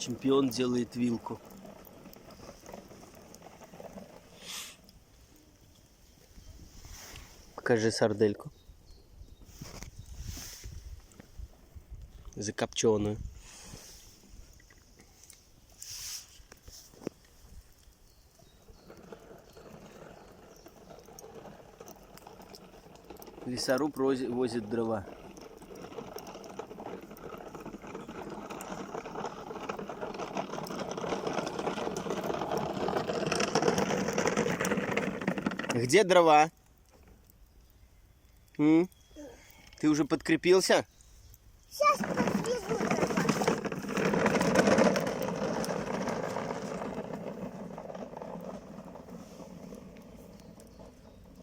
Чемпион делает вилку. Покажи сардельку. Закопченую. Лесоруб возит дрова. Где дрова? Ты уже подкрепился? Сейчас